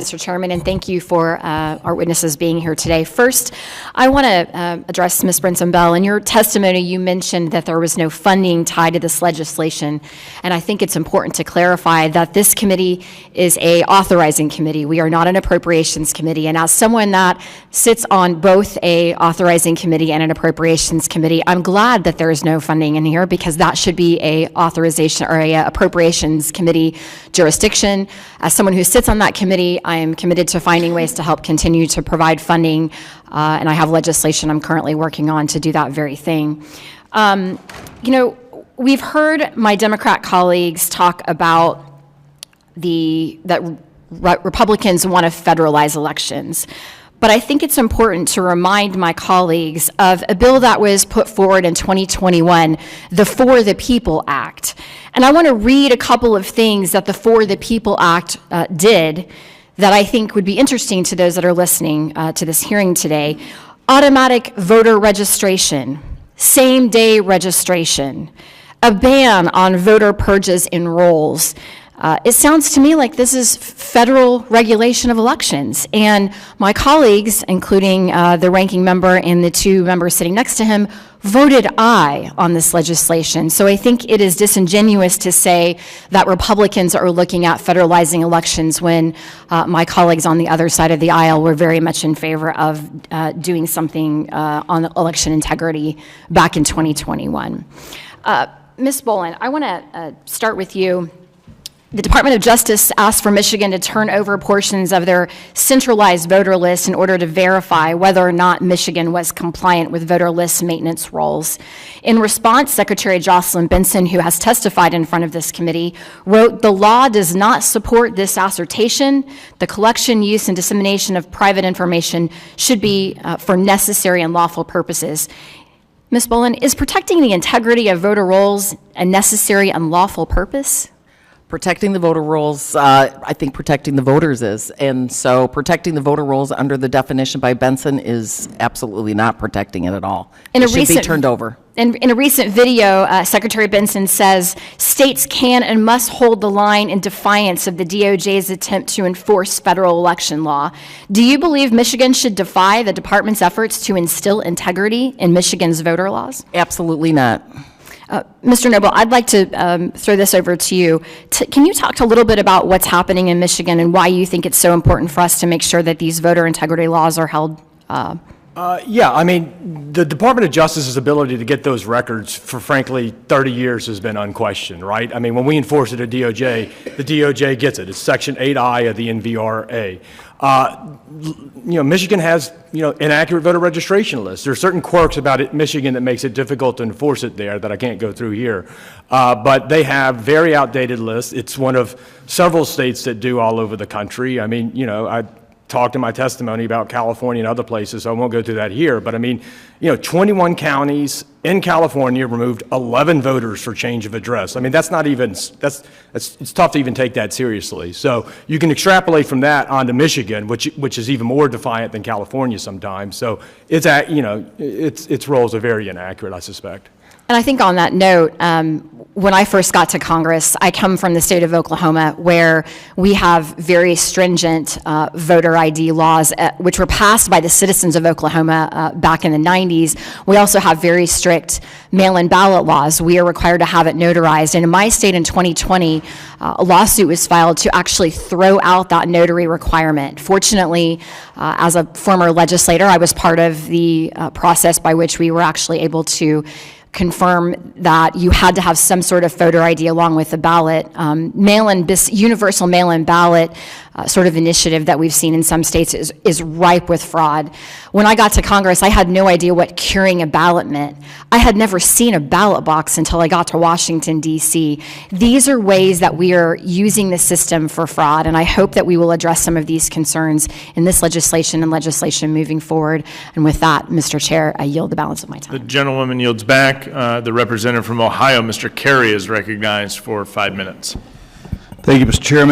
Mr. Chairman, and thank you for our witnesses being here today. First, I want to address Ms. Brinson-Bell. In your testimony, you mentioned that there was no funding tied to this legislation, and I think it's important to clarify that this committee is a authorizing committee. We are not an appropriations committee, and as someone that sits on both a authorizing committee and an appropriations committee, I'm glad that there is no funding in here, because that should be a authorization or a appropriations committee jurisdiction. As someone who sits on that committee, I am committed to finding ways to help continue to provide funding, and I have legislation I'm currently working on to do that very thing. We've heard my Democrat colleagues talk about that Republicans want to federalize elections. But I think it's important to remind my colleagues of a bill that was put forward in 2021, the For the People Act. And I want to read a couple of things that the For the People Act did that I think would be interesting to those that are listening to this hearing today. Automatic voter registration, same-day registration, a ban on voter purges in rolls. It sounds to me like this is federal regulation of elections. And my colleagues, including the ranking member and the two members sitting next to him, voted aye on this legislation. So I think it is disingenuous to say that Republicans are looking at federalizing elections when my colleagues on the other side of the aisle were very much in favor of doing something on election integrity back in 2021. Ms. Boland, I want to start with you. The Department of Justice asked for Michigan to turn over portions of their centralized voter list in order to verify whether or not Michigan was compliant with voter list maintenance rules. In response, Secretary Jocelyn Benson, who has testified in front of this committee, wrote, "The law does not support this assertion. The collection, use, and dissemination of private information should be for necessary and lawful purposes." Ms. Boland, is protecting the integrity of voter rolls a necessary and lawful purpose? Protecting the voter rolls, I think protecting the voters is. And so protecting the voter rolls under the definition by Benson is absolutely not protecting it at all. It should be turned over. In a recent video, Secretary Benson says states can and must hold the line in defiance of the DOJ's attempt to enforce federal election law. Do you believe Michigan should defy the department's efforts to instill integrity in Michigan's voter laws? Absolutely not. Mr. Noble, I'd like to throw this over to you. Can you talk a little bit about what's happening in Michigan and why you think it's so important for us to make sure that these voter integrity laws are held? Yeah, I mean, the Department of Justice's ability to get those records for, frankly, 30 years has been unquestioned, right? I mean, when we enforce it at DOJ, the DOJ gets it. It's Section 8I of the NVRA. Michigan has, inaccurate voter registration lists. There are certain quirks about it, Michigan, that makes it difficult to enforce it there that I can't go through here. But they have very outdated lists. It's one of several states that do all over the country. I mean, I talked in my testimony about California and other places, so I won't go through that here. But I mean, 21 counties in California removed 11 voters for change of address. I mean, that's not even, it's tough to even take that seriously. So you can extrapolate from that onto Michigan, which is even more defiant than California sometimes. So it's its roles are very inaccurate, I suspect. And I think on that note, when I first got to Congress, I come from the state of Oklahoma, where we have very stringent voter ID laws, which were passed by the citizens of Oklahoma back in the 90s. We also have very strict mail-in ballot laws. We are required to have it notarized. And in my state in 2020, a lawsuit was filed to actually throw out that notary requirement. Fortunately, as a former legislator, I was part of the process by which we were actually able to confirm that you had to have some sort of voter ID along with the ballot. Universal mail-in ballot sort of initiative that we've seen in some states is ripe with fraud. When I got to Congress, I had no idea what curing a ballot meant. I had never seen a ballot box until I got to Washington, D.C. These are ways that we are using the system for fraud, and I hope that we will address some of these concerns in this legislation and legislation moving forward. And with that, Mr. Chair, I yield the balance of my time. The gentlewoman yields back. The representative from Ohio, Mr. Carey, is recognized for 5 minutes. Thank you, Mr. Chairman.